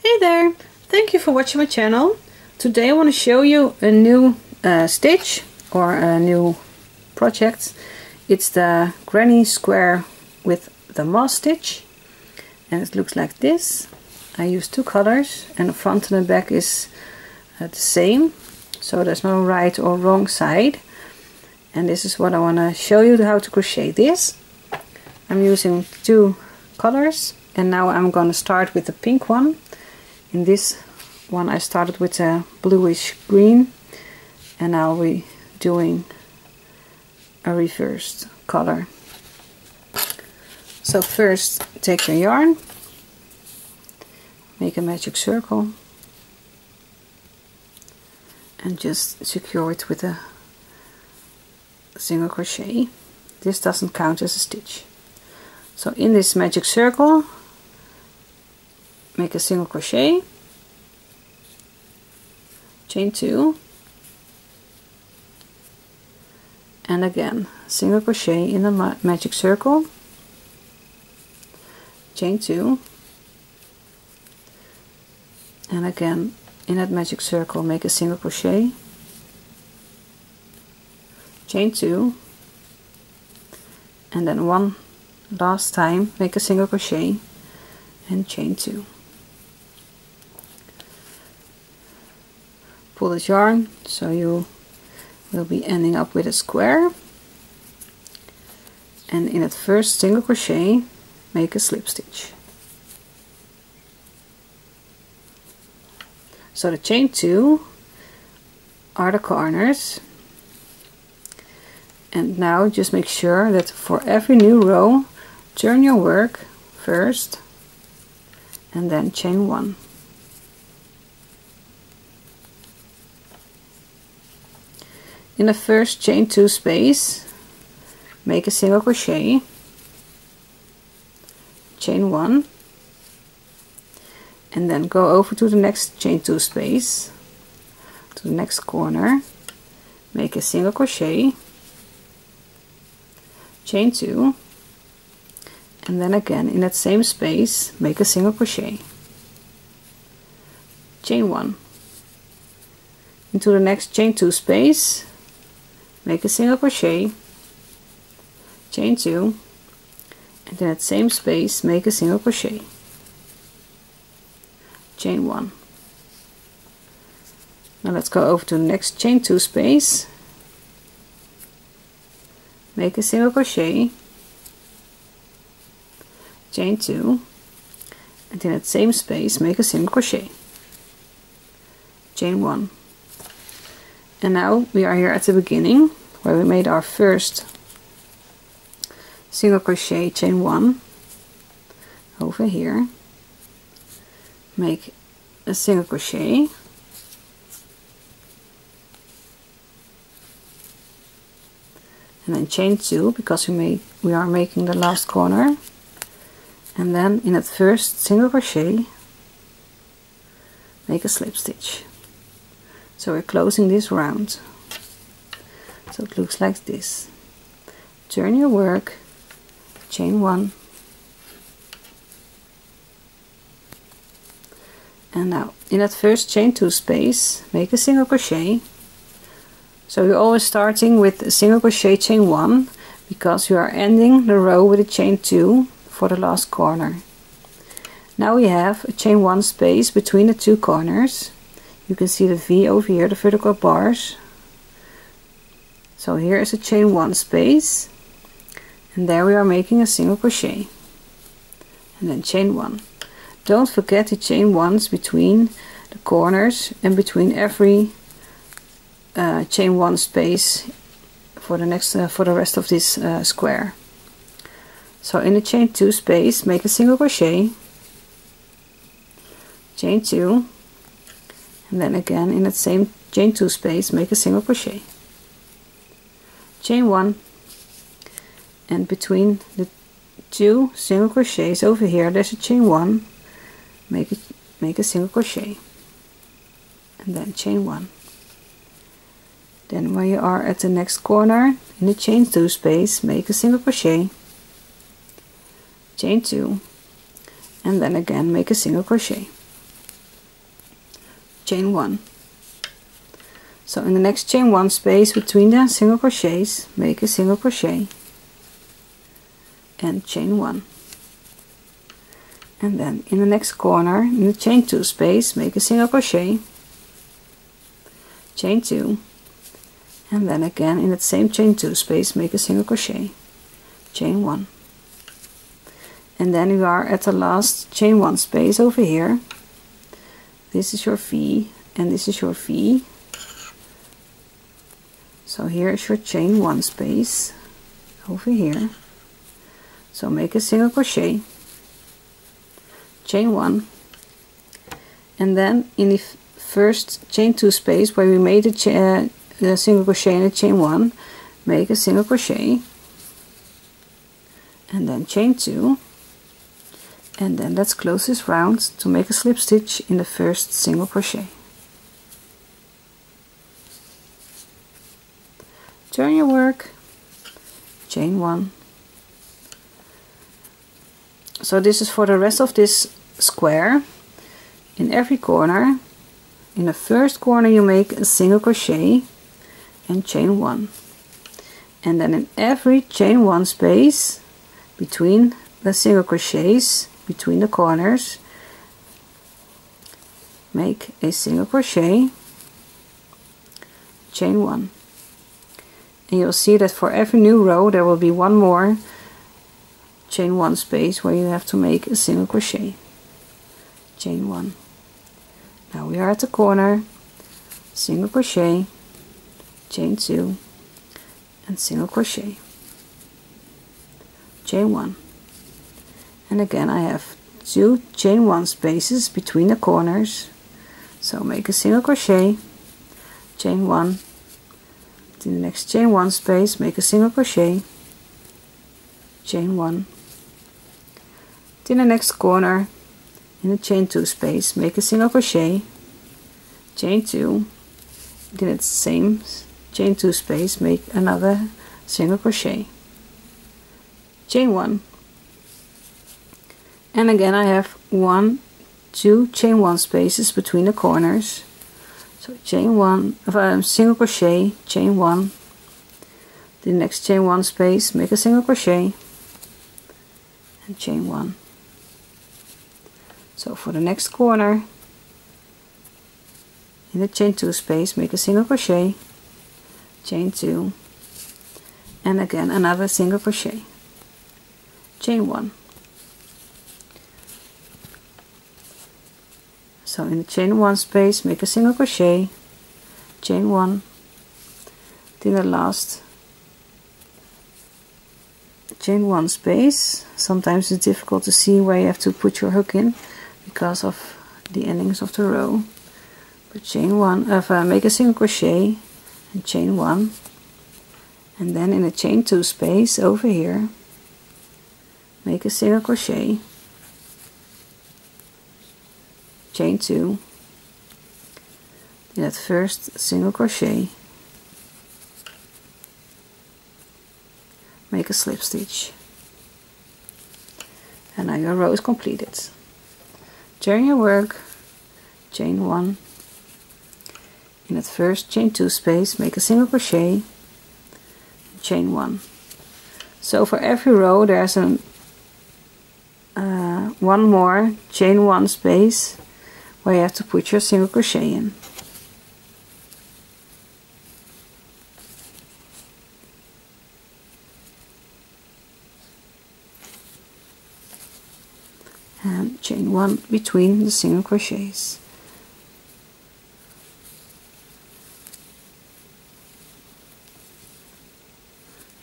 Hey there! Thank you for watching my channel. Today I want to show you a new stitch or a new project. It's the granny square with the moss stitch, and it looks like this. I use two colors and the front and the back is the same, so there's no right or wrong side. And this is what I want to show you, how to crochet this. I'm using two colors, and now I'm going to start with the pink one. In this one I started with a bluish green, and I'll be doing a reversed color. So first take your yarn, make a magic circle, and just secure it with a single crochet. This doesn't count as a stitch. So in this magic circle, make a single crochet, chain 2, and again single crochet in the magic circle, chain 2, and again in that magic circle make a single crochet, chain 2, and then one last time make a single crochet and chain 2. Pull this yarn so you will be ending up with a square, and in that first single crochet make a slip stitch. So the chain 2 are the corners, and now just make sure that for every new row turn your work first and then chain 1. In the first chain 2 space make a single crochet, chain 1, and then go over to the next chain 2 space, to the next corner, make a single crochet, chain 2, and then again in that same space make a single crochet, chain 1, into the next chain 2 space make a single crochet, chain 2, and in that same space make a single crochet, chain 1. Now let's go over to the next chain 2 space, make a single crochet, chain 2, and in that same space make a single crochet, chain 1. And now we are here at the beginning where we made our first single crochet, chain 1 over here, make a single crochet, and then chain 2 because we are making the last corner, and then in that first single crochet make a slip stitch. So we're closing this round. So it looks like this. Turn your work, chain 1, and now in that first chain 2 space make a single crochet. So you're always starting with a single crochet, chain 1, because you are ending the row with a chain 2 for the last corner. Now we have a chain 1 space between the two corners. You can see the V over here, the vertical bars. So here is a chain 1 space, and there we are making a single crochet, and then chain 1. Don't forget the chain 1s between the corners and between every chain 1 space for the rest of this square. So in the chain 2 space make a single crochet, chain 2, and then again in that same chain 2 space make a single crochet, chain 1, and between the two single crochets over here there's a chain 1, make a single crochet, and then chain 1. Then when you are at the next corner in the chain 2 space make a single crochet, chain 2, and then again make a single crochet, chain 1. So in the next chain 1 space between the single crochets, make a single crochet and chain 1. And then in the next corner, in the chain 2 space, make a single crochet, chain 2, and then again in that same chain 2 space, make a single crochet, chain 1. And then you are at the last chain 1 space over here. This is your V and this is your V. So here is your chain 1 space over here. So make a single crochet, chain 1, and then in the first chain 2 space where we made the single crochet in the chain 1, make a single crochet and then chain 2, and then let's close this round to make a slip stitch in the first single crochet. Turn your work, chain 1. So this is for the rest of this square. In every corner, in the first corner you make a single crochet and chain 1. And then in every chain 1 space between the single crochets, between the corners, make a single crochet, chain 1. And you'll see that for every new row there will be one more chain 1 space where you have to make a single crochet, chain 1. Now we are at the corner, single crochet, chain 2, and single crochet, chain 1. And again I have 2 chain 1 spaces between the corners, so make a single crochet, chain 1, in the next chain 1 space make a single crochet, chain 1, in the next corner in the chain 2 space make a single crochet, chain 2, in the same chain 2 space make another single crochet, chain 1, and again I have 2 chain 1 spaces between the corners, so chain 1, single crochet, chain 1, the next chain 1 space make a single crochet and chain 1. So for the next corner in the chain 2 space make a single crochet, chain 2, and again another single crochet, chain 1. So in the chain 1 space make a single crochet, chain 1, then the last chain 1 space. Sometimes it's difficult to see where you have to put your hook in because of the endings of the row, but chain 1, make a single crochet and chain 1, and then in the chain 2 space over here make a single crochet, chain 2, in that first single crochet make a slip stitch, and now your row is completed. Turn your work, chain 1, in that first chain 2 space make a single crochet, chain 1. So for every row there's one more chain 1 space where you have to put your single crochet in. And chain 1 between the single crochets.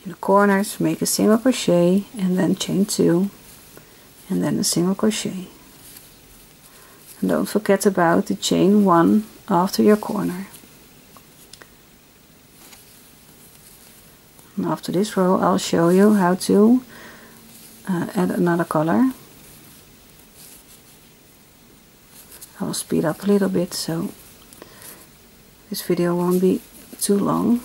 In the corners make a single crochet and then chain 2 and then a single crochet. And don't forget about the chain 1 after your corner. And after this row I'll show you how to add another color. I will speed up a little bit so this video won't be too long.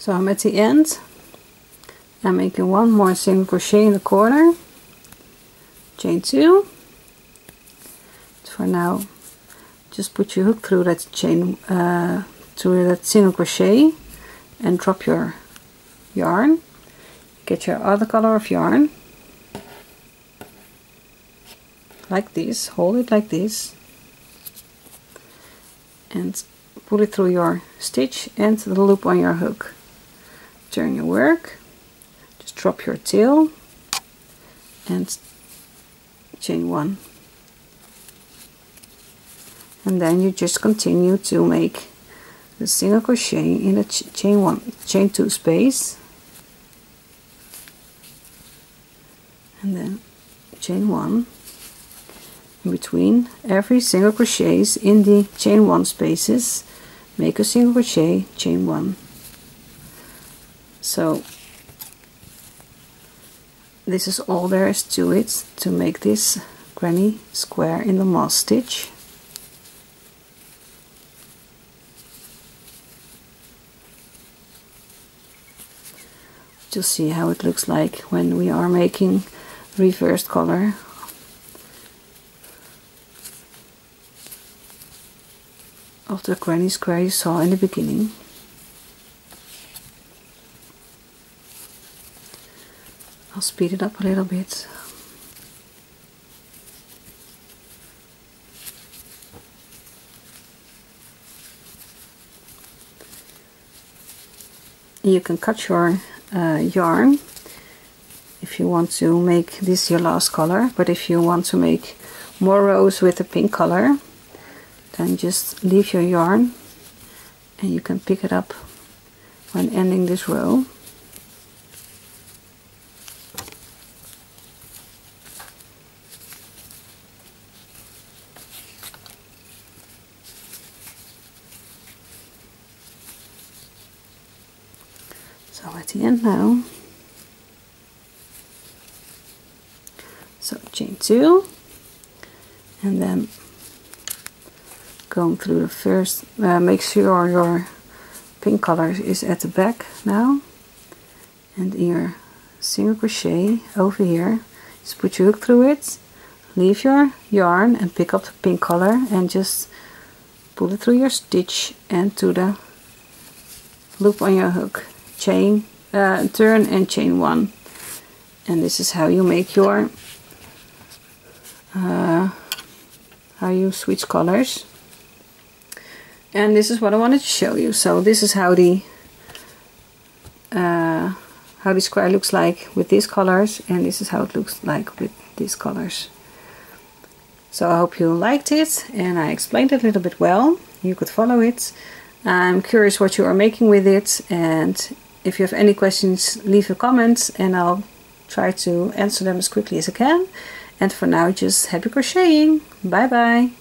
So I'm at the end. I'm making one more single crochet in the corner, chain 2. For now, just put your hook through that chain, through that single crochet, and drop your yarn. Get your other color of yarn, like this. Hold it like this, and pull it through your stitch and the loop on your hook. Turn your work. Just drop your tail and chain 1. And then you just continue to make the single crochet in the chain 2 space, and then chain 1 in between every single crochets in the chain 1 spaces. Make a single crochet, chain 1. So this is all there is to it to make this granny square in the moss stitch. To see how it looks like when we are making reversed color of the granny square you saw in the beginning. I'll speed it up a little bit. You can cut your yarn if you want to make this your last color, but if you want to make more rows with the pink color, then just leave your yarn and you can pick it up when ending this row. So at the end now, so chain 2, and then going through the first, make sure your pink color is at the back now, and in your single crochet over here, just put your hook through it, leave your yarn and pick up the pink color and just pull it through your stitch and to the loop on your hook. Chain, turn and chain 1, and this is how you make your how you switch colors. And this is what I wanted to show you. So this is how the square looks like with these colors, and this is how it looks like with these colors. So I hope you liked it, and I explained it a little bit well. You could follow it. I'm curious what you are making with it, and if you have any questions, leave a comment and I'll try to answer them as quickly as I can. And for now, just happy crocheting. Bye bye.